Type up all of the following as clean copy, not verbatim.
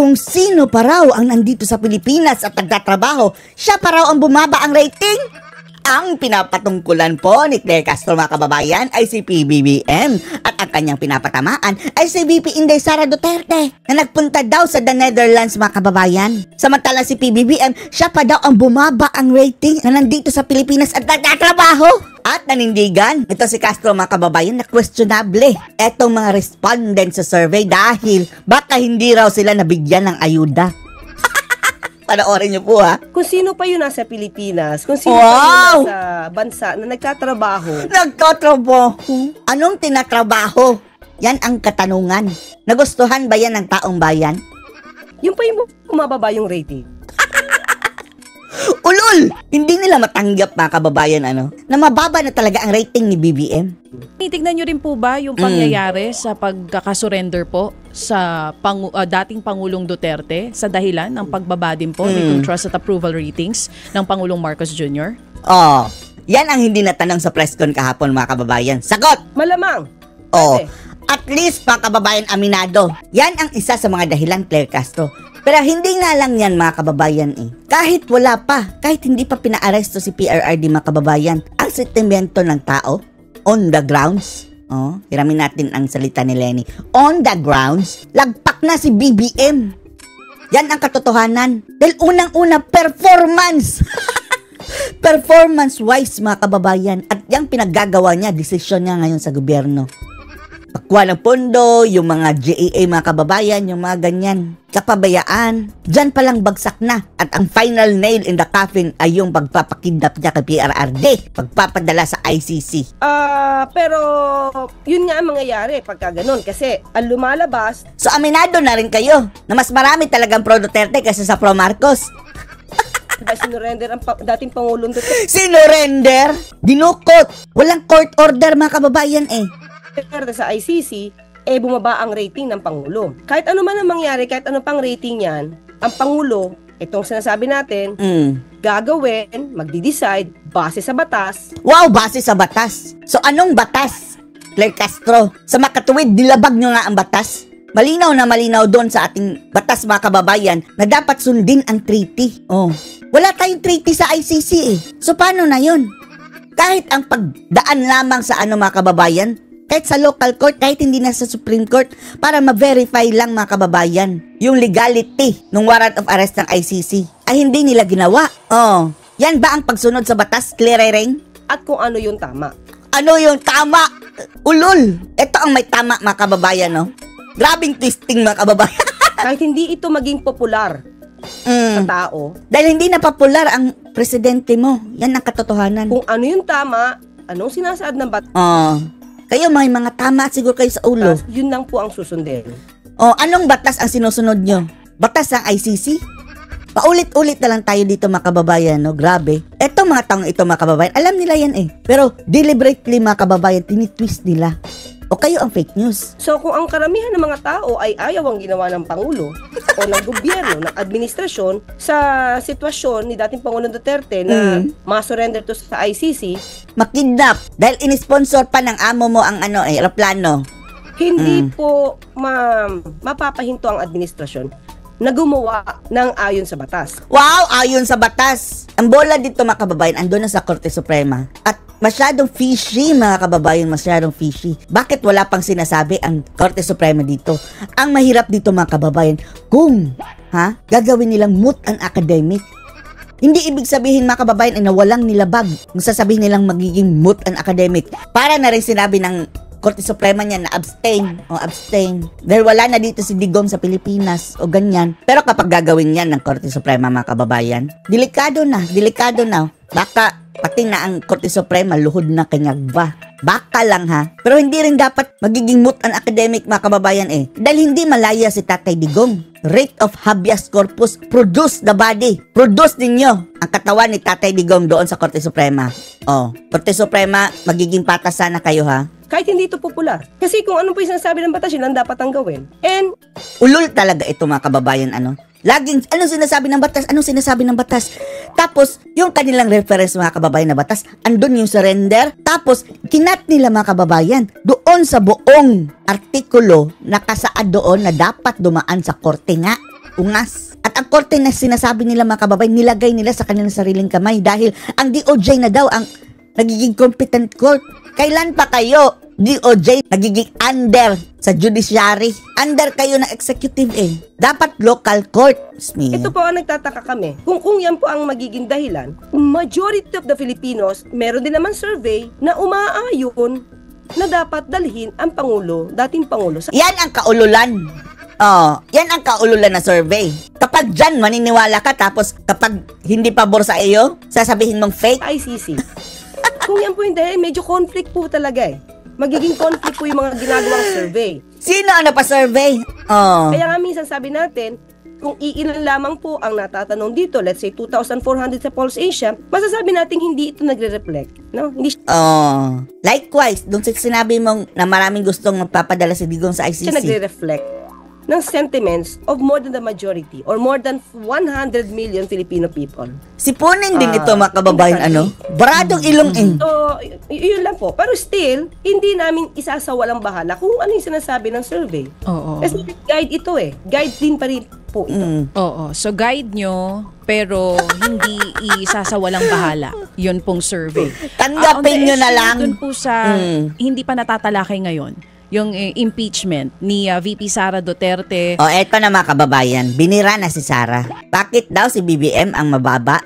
kung sino pa raw ang nandito sa Pilipinas at nagtatrabaho, siya pa raw ang bumaba ang rating. Ang pinapatungkulan po ni Claire Castro, mga kababayan, ay si PBBM at ang kanyang pinapatamaan ay si VP Inday Sara Duterte na nagpunta daw sa the Netherlands, mga kababayan. Samantala si PBBM, siya pa daw ang bumaba ang rating na nandito sa Pilipinas at nagtatrabaho. At nanindigan, ito si Castro, mga kababayan, na questionable etong mga respondents sa survey dahil baka hindi raw sila nabigyan ng ayuda. Panoorin niyo po, ha. Kung sino pa yun nasa Pilipinas, kung sino pa yun nasa bansa na nagtatrabaho. Nagtatrabaho? Anong tinatrabaho? Yan ang katanungan. Nagustuhan ba yan ng taong bayan? Yung pa yung bumababa yung rating. Ulol! Hindi nila matanggap, mga kababayan, na mababa na talaga ang rating ni BBM. Titignan nyo rin po ba yung pangyayari sa pagkakasurrender po sa dating Pangulong Duterte sa dahilan ng pagbaba din po nitong trust at approval ratings ng Pangulong Marcos Jr.? Oh, yan ang hindi natanong sa press con kahapon, mga kababayan. Sagot! Malamang! Oh, at least, mga kababayan, aminado. Yan ang isa sa mga dahilan, Claire Castro. Pero hindi nga lang yan, mga kababayan, Kahit wala pa, kahit hindi pa pinaaresto si PRRD, mga kababayan, ang sentimento ng tao, on the grounds, hiramin natin ang salita ni Lenny, on the grounds, lagpak na si BBM. Yan ang katotohanan. Dahil unang-una, performance. Performance-wise, mga kababayan, at yung pinaggagawa niya, desisyon niya ngayon sa gobyerno. Pagkuha ng pondo, yung mga GAA, mga kababayan, yung mga ganyan, kapabayaan, dyan palang bagsak na. At ang final nail in the coffin ay yung pagpapakidnap niya kay PRRD, pagpapadala sa ICC. Pero yun nga ang mangyayari pagka ganun, kasi ang lumalabas. So aminado na rin kayo na mas marami talagang pro Duterte kaysa sa pro Marcos. Diba sinurrender ang dating Pangulong Duterte? Sinurrender? Dinukot. Walang court order, mga kababayan sa ICC, bumaba ang rating ng Pangulo. Kahit ano man ang mangyari, kahit ano pang rating yan, ang Pangulo, itong sinasabi natin, gagawin, magdi-decide, base sa batas. Wow, base sa batas. So anong batas, Claire Castro? Sa makatuwid, dilabag nyo nga ang batas. Malinaw na malinaw doon sa ating batas, mga kababayan, na dapat sundin ang treaty. Wala tayong treaty sa ICC So paano na yun? Kahit ang pagdaan lamang sa mga kababayan, kahit sa local court, kahit hindi na sa Supreme Court, para ma-verify lang, mga kababayan, yung legality ng warrant of arrest ng ICC, ay hindi nila ginawa. Yan ba ang pagsunod sa batas, Claire? At kung ano yung tama. Ano yung tama? Ulol! Ito ang may tama, mga kababayan, Grabing twisting, mga kababayan. Kahit hindi ito maging popular sa tao. Dahil hindi na popular ang presidente mo. Yan ang katotohanan. Kung ano yung tama, anong sinasaad ng batas. Kayo may mga tama siguro kayo sa ulo. Yun lang po ang susundin. Anong batas ang sinusunod nyo? Batas ng ICC? Paulit-ulit na lang tayo dito, mga kababayan, Grabe. Eto mga taong ito, mga kababayan, alam nila yan Pero deliberately, mga kababayan, tinitwist nila. O kayo ang fake news. So kung ang karamihan ng mga tao ay ayaw ang ginawa ng Pangulo o ng gobyerno, ng administrasyon sa sitwasyon ni dating Pangulong Duterte na ma-surrender to sa ICC, makidnap dahil inisponsor pa ng amo mo ang aeroplano. Hindi po mapapahinto ang administrasyon na gumawa ng ayon sa batas. Wow, ayon sa batas. Ang bola dito, mga kababayan, andun na sa Korte Suprema. At masyadong fishy, mga kababayan, masyadong fishy. Bakit wala pang sinasabi ang Korte Suprema dito? Ang mahirap dito, mga kababayan, kung gagawin nilang moot and academic. Hindi ibig sabihin, mga kababayan, na walang nilabag. Kung sasabihin nilang magiging moot and academic. Para na rin sinabi ng Korte Suprema niya na abstain. Dahil wala na dito si Digong sa Pilipinas o ganyan. Pero kapag gagawin yan ng Korte Suprema, mga kababayan, delikado na. Baka pati na ang Korte Suprema luhod na kanyagba. Baka lang Pero hindi rin dapat magiging moot and academic, mga kababayan Dahil hindi malaya si Tatay Digong. Rate of habeas corpus, produce the body. Produce ninyo ang katawan ni Tatay Digong doon sa Korte Suprema. Korte Suprema, magiging patas sana kayo Kahit hindi ito popular. Kasi kung ano po yung sinasabi ng batas, yun ang dapat ang gawin. And ulol talaga ito, mga kababayan, Laging, anong sinasabi ng batas? Tapos, yung kanilang reference, mga kababayan, na batas, andun yung surrender. Tapos, kinat nila, mga kababayan, doon sa buong artikulo, nakasaad doon na dapat dumaan sa korte nga. Ungas. At ang korte na sinasabi nila mga kababayan, nilagay nila sa kanilang sariling kamay dahil ang DOJ na daw ang nagiging competent court. Kailan pa kayo, DOJ, nagiging under sa judiciary? Under kayo ng executive eh. Dapat local court. Ito po ang nagtataka kami. Kung yan po ang magiging dahilan, majority of the Filipinos, meron din naman survey na umaayon na dapat dalhin ang Pangulo, dating Pangulo. Yan ang kaululan. Yan ang kaululan na survey. Kapag dyan, maniniwala ka, tapos kapag hindi pabor sa iyo, sasabihin mong fake. ICC. Kung yan po hindi, medyo conflict po talaga eh. Magiging conflict po yung mga ginagawang survey. Sino ang napasurvey? Kaya nga minsan sabi natin, kung iilan lamang po ang natatanong dito, let's say 2,400 sa Pulse Asia, masasabi natin hindi ito nagre-reflect. No? Hindi Likewise, doon sinabi mong na maraming gustong magpapadala si Digong sa ICC. Siya nagre-reflect ng sentiments of more than the majority or more than 100 million Filipino people. Sipunin din ito mga kababayan, baradong ilong So, yun lang po. Pero still, hindi namin isasawalang bahala kung ano yung sinasabi ng survey. Kasi guide ito eh. Guide din pa rin po ito. So guide nyo, pero hindi isasawalang bahala. Yun pong survey. Tanggapin nyo na lang. Dun po sa hindi pa natatalakay ngayon, yung impeachment ni VP Sara Duterte. Eto na mga kababayan, binira na si Sara. Bakit daw si BBM ang mababa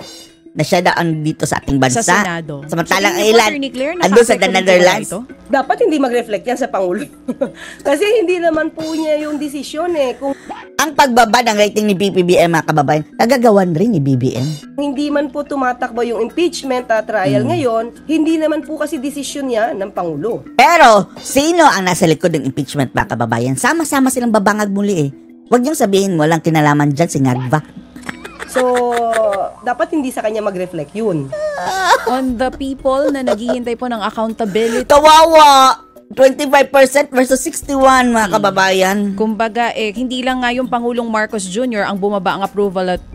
na siya daw ang dito sa ating bansa? Sa Senado. Samantalang ilan, andun sa the Netherlands. Dapat hindi mag-reflect yan sa Pangulo. Kasi hindi naman po niya yung desisyon eh. Kung ang pagbaba ng rating ni BBM mga kababayan, nagagawan rin ni BBM. Hindi man po tumatakbo yung impeachment trial ngayon, hindi naman po kasi desisyon niya ng Pangulo. Pero, sino ang nasa likod ng impeachment mga kababayan? Sama-sama silang babangag muli eh. Huwag niyong sabihin mo lang kinalaman dyan si Ngagba. So, dapat hindi sa kanya mag-reflect yun. On the people na naghihintay po ng accountability. Kawawa! 25% versus 61 mga kababayan. Kumbaga, hindi lang nga yung Pangulong Marcos Jr. ang bumaba ang approval at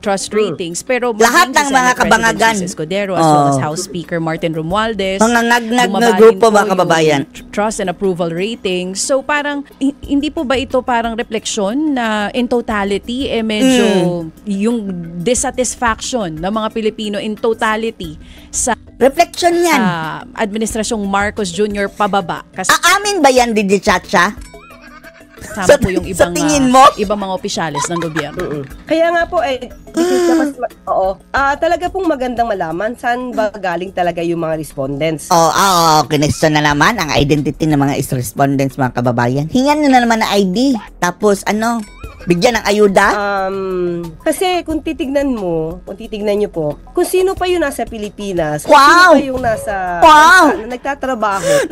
trust ratings, pero lahat ng mga kabangagan. Escudero, as well as House Speaker Martin Romualdez, mga ngagnag na grupo mga kababayan. Trust and approval ratings. So parang, hindi po ba ito parang refleksyon na in totality, medyo yung dissatisfaction ng mga Pilipino in totality sa reflection yan. Administrasyong Marcos Jr. pababa. Kasi aamin ba yan, Didi Chacha? Sama po yung ibang, tingin mo? Ibang mga opisyalis ng gobyerno. Kaya nga po, talaga pong magandang malaman saan ba galing talaga yung mga respondents. Kinexyon na naman ang identity ng mga respondents mga kababayan. Hingan nyo na naman na ID. Tapos bigyan ng ayuda? Kasi kung titignan nyo po, kung sino pa yung nasa Pilipinas, wow! kung sino pa yung nasa na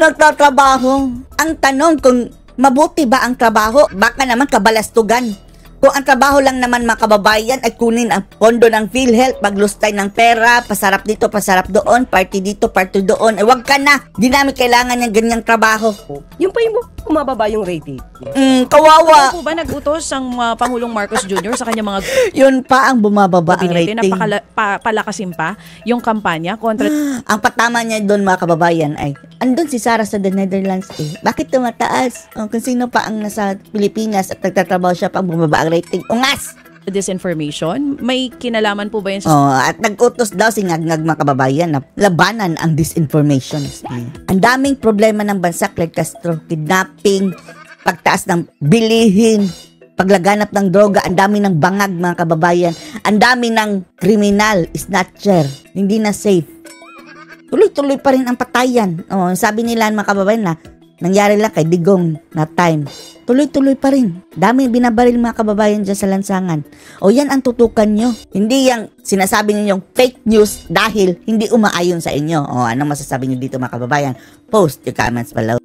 nagtatrabaho. Ang tanong kung mabuti ba ang trabaho? Baka naman kabalastugan. Kung ang trabaho lang naman mga kababayan ay kunin ang pondo ng PhilHealth, maglustay ng pera, pasarap dito, pasarap doon, party dito, party doon, wag ka na. Di namin kailangan ng ganyang trabaho. Yung pa yung kumababa yung rating. Kawawa. Ano po ba nag-utos ang Pangulong Marcos Jr. sa kanya mga yun pa ang bumababa ang rating. Palakasin pa yung kampanya kontra. Ang patama niya doon mga kababayan ay andun si Sara sa the Netherlands eh. Bakit tumataas? Kung sino pa ang nasa Pilipinas at nagtatrabaho siya pang bumaba ang rating. Ungas! Disinformation, may kinalaman po ba yan sa... At nag-utos daw si Ngagngag mga kababayan na labanan ang disinformation. Ang daming problema ng bansa, Claire Castro. Kidnapping, pagtaas ng bilihin, paglaganap ng droga, ang dami ng bangag mga kababayan, ang dami ng kriminal, snatcher, hindi na safe. Tuloy-tuloy pa rin ang patayan. Sabi nila mga kababayan na nangyari lang kay Digong na time. Tuloy-tuloy pa rin. Dami binabaril mga kababayan dyan sa lansangan. Yan ang tutukan nyo. Hindi yung sinasabi nyo yung fake news dahil hindi umaayon sa inyo. Anong masasabi nyo dito mga kababayan? Post your comments below.